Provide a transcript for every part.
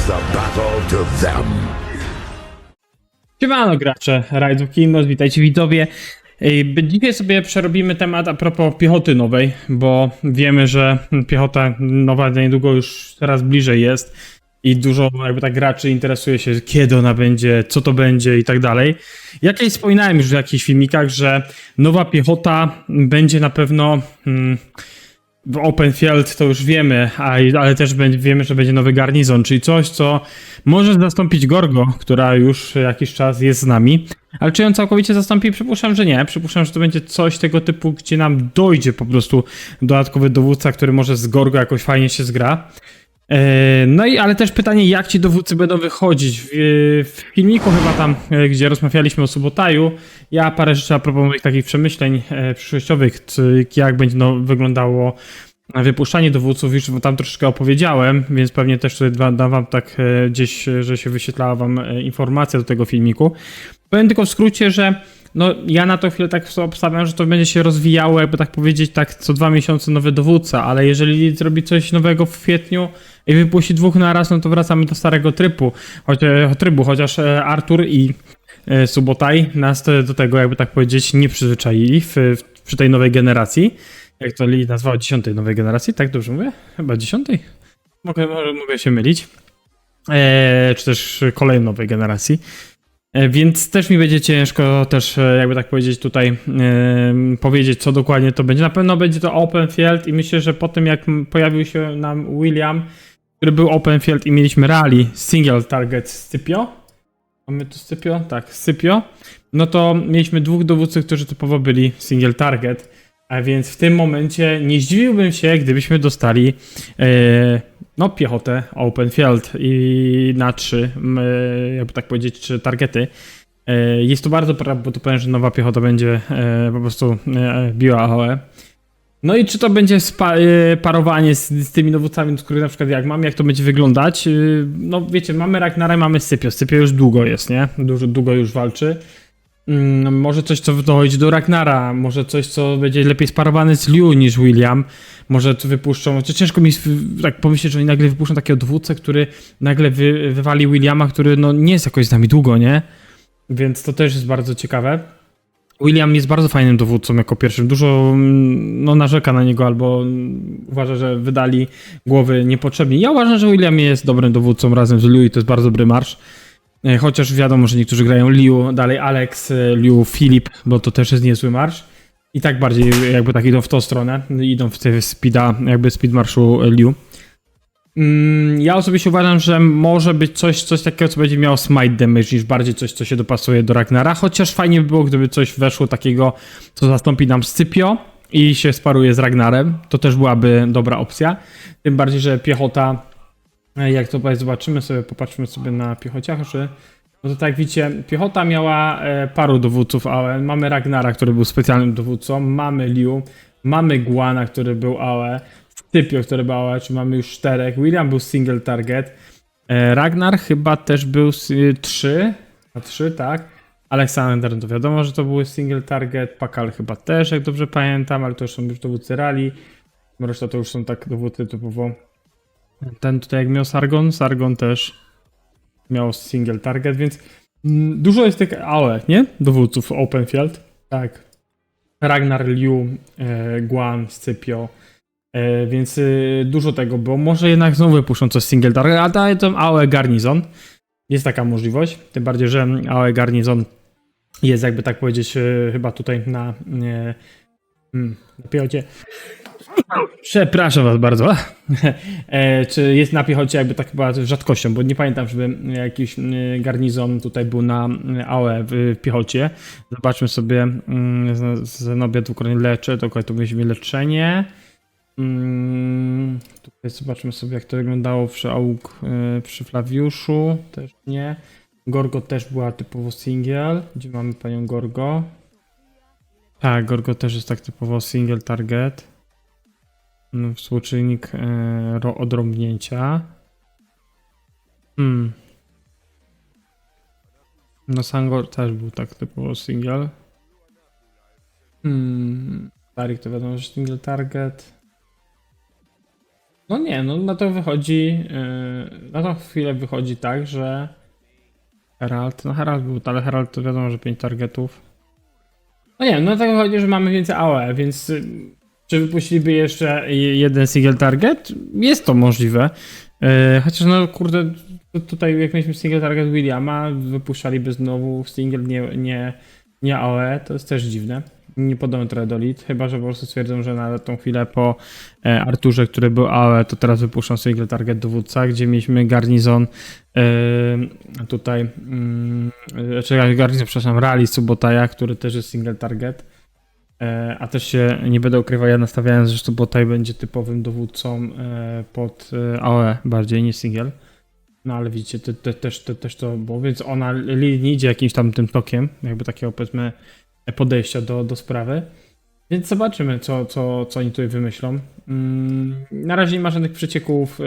the battle to them. Siemano gracze Rise of Kingdoms, witajcie widzowie. Dzisiaj sobie przerobimy temat a propos piechoty nowej, bo wiemy, że piechota nowa niedługo już coraz bliżej jest i dużo jakby tak graczy interesuje się, kiedy ona będzie, co to będzie i tak dalej. Ja kiedyś wspominałem już w jakichś filmikach, że nowa piechota będzie na pewno w Open Field, to już wiemy, ale też wiemy, że będzie nowy garnizon, czyli coś, co może zastąpić Gorgo, która już jakiś czas jest z nami. Ale czy ją całkowicie zastąpi? Przypuszczam, że nie. Przypuszczam, że to będzie coś tego typu, gdzie nam dojdzie po prostu dodatkowy dowódca, który może z Gorgo jakoś fajnie się zgra. No i ale też pytanie, jak ci dowódcy będą wychodzić. W filmiku chyba tam, gdzie rozmawialiśmy o Subotaju, ja parę rzeczy a propos moich takich przemyśleń przyszłościowych, jak będzie wyglądało wypuszczanie dowódców, już tam troszeczkę opowiedziałem, więc pewnie też tutaj dam wam tak gdzieś, że się wyświetlała wam informacja do tego filmiku. Powiem tylko w skrócie, że no ja na to chwilę tak obstawiam, że to będzie się rozwijało, jakby tak powiedzieć, tak co 2 miesiące nowy dowódca, ale jeżeli zrobi coś nowego w kwietniu i wypuści 2 na raz, no to wracamy do starego trybu, chociaż Artur i Subotaj nas do tego, jakby tak powiedzieć, nie przyzwyczaili przy tej nowej generacji. Jak to Lili nazwał, 10. nowej generacji, tak dobrze mówię? Chyba 10? Mogę się mylić. Czy też kolejnej nowej generacji. Więc też mi będzie ciężko też, jakby tak powiedzieć, tutaj powiedzieć, co dokładnie to będzie. Na pewno będzie to Open Field i myślę, że po tym jak pojawił się nam William, który był Open Field i mieliśmy rally Single Target Scipio. Mamy tu Scipio? Tak, Scipio. No to mieliśmy 2 dowódców, którzy typowo byli Single Target. A więc w tym momencie nie zdziwiłbym się, gdybyśmy dostali no piechotę Open Field i na 3, jakby tak powiedzieć, 3 targety. Jest to bardzo prawdopodobne, że nowa piechota będzie po prostu biła AOE. No i czy to będzie parowanie z tymi dowódcami, z których na przykład jak mam, jak to będzie wyglądać? No wiecie, mamy Ragnara, mamy Scipio. Scipio już długo jest, nie? Długo już walczy. Może coś, co dochodzi do Ragnara, może coś, co będzie lepiej sparowane z Liu niż William. Może to wypuszczą, ciężko mi tak pomyśleć, że oni nagle wypuszczą takiego dowódcę, który nagle wywali Williama, który no nie jest jakoś z nami długo, nie? Więc to też jest bardzo ciekawe. William jest bardzo fajnym dowódcą jako pierwszym. Dużo no, narzeka na niego albo uważa, że wydali głowy niepotrzebnie. Ja uważam, że William jest dobrym dowódcą razem z Liu i to jest bardzo dobry marsz. Chociaż wiadomo, że niektórzy grają Liu, dalej Alex, Liu, Filip, bo to też jest niezły marsz. I tak bardziej jakby tak idą w tą stronę, idą w tej speed marszu Liu. Ja osobiście uważam, że może być coś takiego, co będzie miało smite damage, niż bardziej coś, co się dopasuje do Ragnara. Chociaż fajnie by było, gdyby coś weszło takiego, co zastąpi nam Scipio i się sparuje z Ragnarem. To też byłaby dobra opcja. Tym bardziej, że piechota, jak to zobaczymy sobie, popatrzmy sobie na piechociach, że no to tak widzicie, piechota miała paru dowódców AOE. Mamy Ragnara, który był specjalnym dowódcą, mamy Liu, mamy Guana, który był AOE, Scipio, który był AOE, czyli mamy już 4, William był single target, Ragnar chyba też był 3, tak, Aleksander to wiadomo, że to były single target, Pakal chyba też, jak dobrze pamiętam, ale to już są już dowódcy rally, reszta to już są tak dowódcy typowo. Ten tutaj jak miał Sargon też miał single target, więc dużo jest tych AOE, nie? Dowódców Open Field. Tak. Ragnar, Liu, Guan, Scipio. Więc dużo tego było. Może jednak znowu wypuszczą coś single target, ale daje tam AOE Garnizon. Jest taka możliwość. Tym bardziej, że AOE Garnizon jest jakby tak powiedzieć chyba tutaj na piechocie. Przepraszam was bardzo. Czy jest na piechocie jakby tak chyba rzadkością, bo nie pamiętam, żeby jakiś garnizon tutaj był na AOE w piechocie. Zobaczmy sobie, Zenobia dwukrotnie leczy, to tu weźmie leczenie. Tutaj zobaczmy sobie, jak to wyglądało przy Flawiuszu, też nie. Gorgo też była typowo single. Gdzie mamy panią Gorgo? Tak, Gorgo też jest tak typowo single target. Współczynnik odrąbnięcia. No Sangor też był tak typowo single. Tarik to wiadomo, że single target. No nie, no na to wychodzi, na to chwilę wychodzi tak, że Herald był, ale Herald to wiadomo, że 5 targetów. No nie, no tak wychodzi, że mamy więcej AOE, więc czy wypuściliby jeszcze jeden single target? Jest to możliwe. Chociaż no kurde, tutaj jak mieliśmy single target Williama, wypuszczaliby znowu single, nie AOE, to jest też dziwne. Nie podobno trochę do lead, chyba że po prostu stwierdzą, że na tą chwilę po Arturze, który był AOE, to teraz wypuszczą single target dowódca, gdzie mieliśmy garnizon tutaj, czekaj, garnizon, przepraszam, Rally Subotaja, który też jest single target. A też się nie będę ukrywał, ja nastawiałem, że Subotaj będzie typowym dowódcą pod AOE bardziej niż single. No ale widzicie, też to było, więc ona nie idzie jakimś tam tym tokiem, jakby takiego powiedzmy podejścia do sprawy. Więc zobaczymy, co oni tutaj wymyślą. Na razie nie ma żadnych przecieków,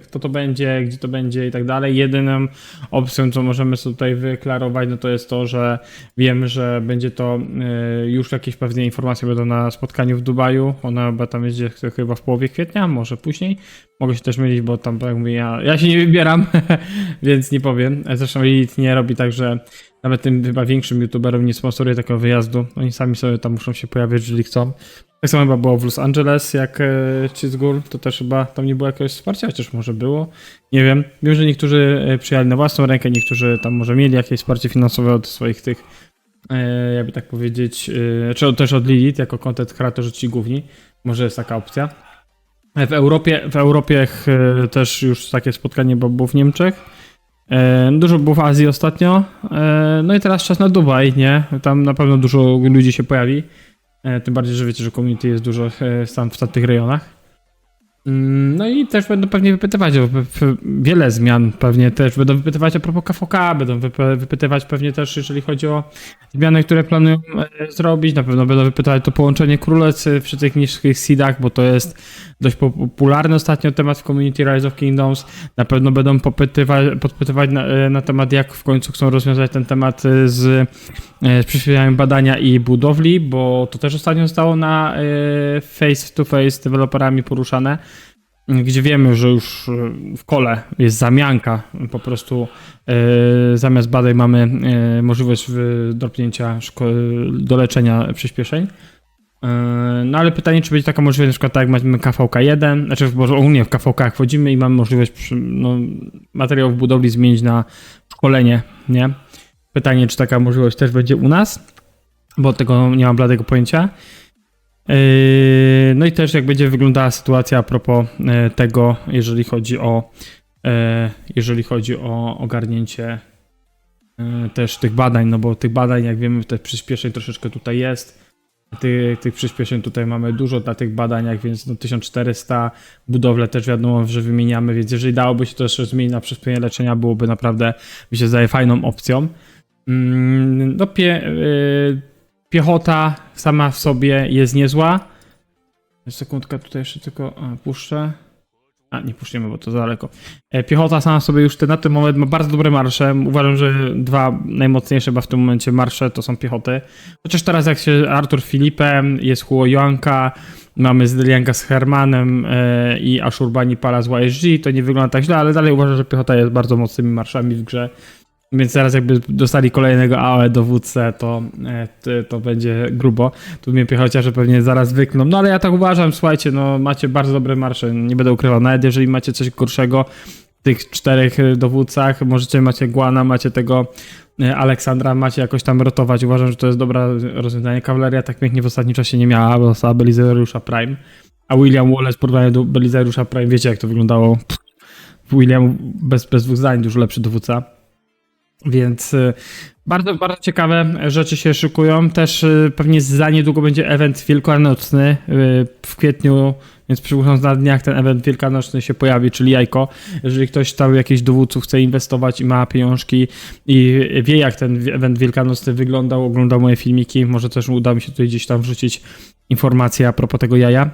kto to będzie, gdzie to będzie i tak dalej. Jedyną opcją, co możemy sobie tutaj wyklarować, no to jest to, że wiemy, że będzie to już jakieś pewne informacje będą na spotkaniu w Dubaju. Ona chyba tam jedzie chyba w połowie kwietnia, może później. Mogę się też mylić, bo tam, jak mówię, ja się nie wybieram, więc nie powiem. Zresztą Lilith nie robi tak, że nawet tym chyba większym youtuberom nie sponsoruje takiego wyjazdu. Oni sami sobie tam muszą się pojawiać, jeżeli chcą. Tak samo chyba było w Los Angeles, jak Cheesegool, to też chyba tam nie było jakiegoś wsparcia, chociaż może było. Nie wiem. Wiem, że niektórzy przyjechali na własną rękę, niektórzy tam może mieli jakieś wsparcie finansowe od swoich tych, jakby tak powiedzieć, czy też od Lilith, jako content creatorzy ci główni. Może jest taka opcja. W Europie też już takie spotkanie było w Niemczech. Dużo było w Azji ostatnio. No i teraz czas na Dubaj, nie? Tam na pewno dużo ludzi się pojawi. Tym bardziej, że wiecie, że community jest dużo tam w tych rejonach. No i też będą pewnie wypytywać o wiele zmian, pewnie też będą wypytywać a propos KVK, będą wypytywać pewnie też, jeżeli chodzi o zmiany, które planują zrobić, na pewno będą wypytywać to połączenie królec przy tych niższych seedach, bo to jest dość popularny ostatnio temat w community Rise of Kingdoms, na pewno będą podpytywać na temat, jak w końcu chcą rozwiązać ten temat z przyspieszeniem badania i budowli, bo to też ostatnio zostało na face to face z deweloperami poruszane, gdzie wiemy, że już w kole jest zamianka, po prostu zamiast badań mamy możliwość dropnięcia do leczenia przyspieszeń. No ale pytanie, czy będzie taka możliwość, na przykład tak jak mamy KVK1, znaczy może ogólnie w KVK wchodzimy i mamy możliwość materiałów budowli zmienić na szkolenie, nie? Pytanie, czy taka możliwość też będzie u nas, bo tego nie mam bladego pojęcia. No i też jak będzie wyglądała sytuacja a propos tego, jeżeli chodzi o ogarnięcie też tych badań, no bo tych badań, jak wiemy, tych przyspieszeń troszeczkę tutaj jest. Tych przyspieszeń tutaj mamy dużo dla tych badaniach, więc no 1400 budowle też wiadomo, że wymieniamy, więc jeżeli dałoby się to jeszcze zmienić na przyspieszenie leczenia, byłoby naprawdę, mi się zdaje, fajną opcją. No piechota sama w sobie jest niezła. Sekundkę, tutaj jeszcze tylko puszczę. Nie puszczymy, bo to za daleko. Piechota sama sobie już na ten moment ma bardzo dobre marsze. Uważam, że dwa najmocniejsze chyba w tym momencie marsze to są piechoty. Chociaż teraz jak się Artur Filipem, jest Huo Joanka, mamy Zdelianka z Hermanem i Ashurbanipala z YSG, to nie wygląda tak źle, ale dalej uważam, że piechota jest bardzo mocnymi marszami w grze. Więc teraz jakby dostali kolejnego AOE dowódcę, to będzie grubo. Tu mnie piechociarze pewnie zaraz wykną. No ale ja tak uważam, słuchajcie, no macie bardzo dobre marsze, nie będę ukrywał. Nawet jeżeli macie coś gorszego w tych 4 dowódcach, macie Guana, macie tego Aleksandra, macie jakoś tam rotować. Uważam, że to jest dobre rozwiązanie. Kawaleria tak pięknie w ostatnim czasie nie miała, bo dostała Belizariusza Prime. A William Wallace w porównaniu do Belizariusza Prime, wiecie jak to wyglądało. William bez 2 zdań, dużo lepszy dowódca. Więc bardzo, bardzo ciekawe rzeczy się szykują. Też pewnie za niedługo będzie event wielkanocny w kwietniu, więc przypuszczam, że na dniach ten event wielkanocny się pojawi, czyli jajko. Jeżeli ktoś tam jakiś dowódców chce inwestować i ma pieniążki i wie, jak ten event wielkanocny wyglądał, oglądał moje filmiki, może też uda mi się tutaj gdzieś tam wrzucić informacje a propos tego jaja,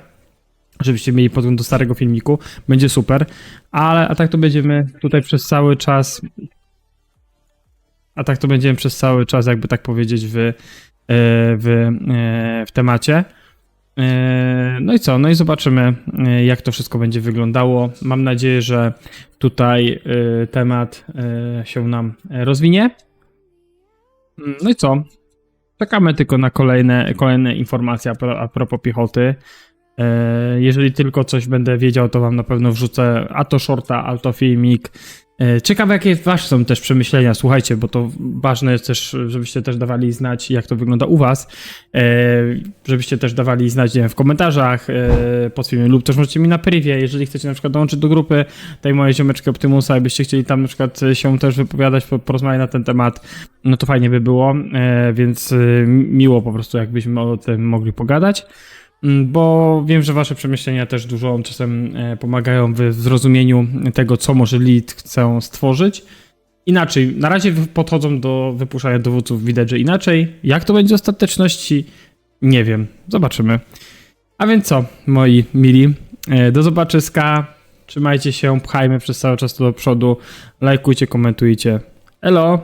żebyście mieli podgląd do starego filmiku. Będzie super. A tak to będziemy tutaj przez cały czas... jakby tak powiedzieć, w temacie. No i co? No i zobaczymy, jak to wszystko będzie wyglądało. Mam nadzieję, że tutaj temat się nam rozwinie. No i co? Czekamy tylko na kolejne informacje a propos piechoty. Jeżeli tylko coś będę wiedział, to wam na pewno wrzucę a to shorta, a to filmik. Ciekawe, jakie wasze są też przemyślenia, słuchajcie, bo to ważne jest też, żebyście też dawali znać, jak to wygląda u was, żebyście też dawali znać, nie wiem, w komentarzach pod filmem lub też możecie mi na privie, jeżeli chcecie na przykład dołączyć do grupy tej mojej ziomeczki Optimusa i byście chcieli tam na przykład się też wypowiadać, porozmawiać na ten temat, no to fajnie by było, więc miło po prostu, jakbyśmy o tym mogli pogadać. Bo wiem, że wasze przemyślenia też dużo czasem pomagają w zrozumieniu tego, co może Lilith chcą stworzyć. Inaczej, na razie podchodzą do wypuszczania dowódców, widać, że inaczej. Jak to będzie w ostateczności? Nie wiem, zobaczymy. A więc co, moi mili, do zobaczyska, trzymajcie się, pchajmy przez cały czas to do przodu, lajkujcie, komentujcie. Elo!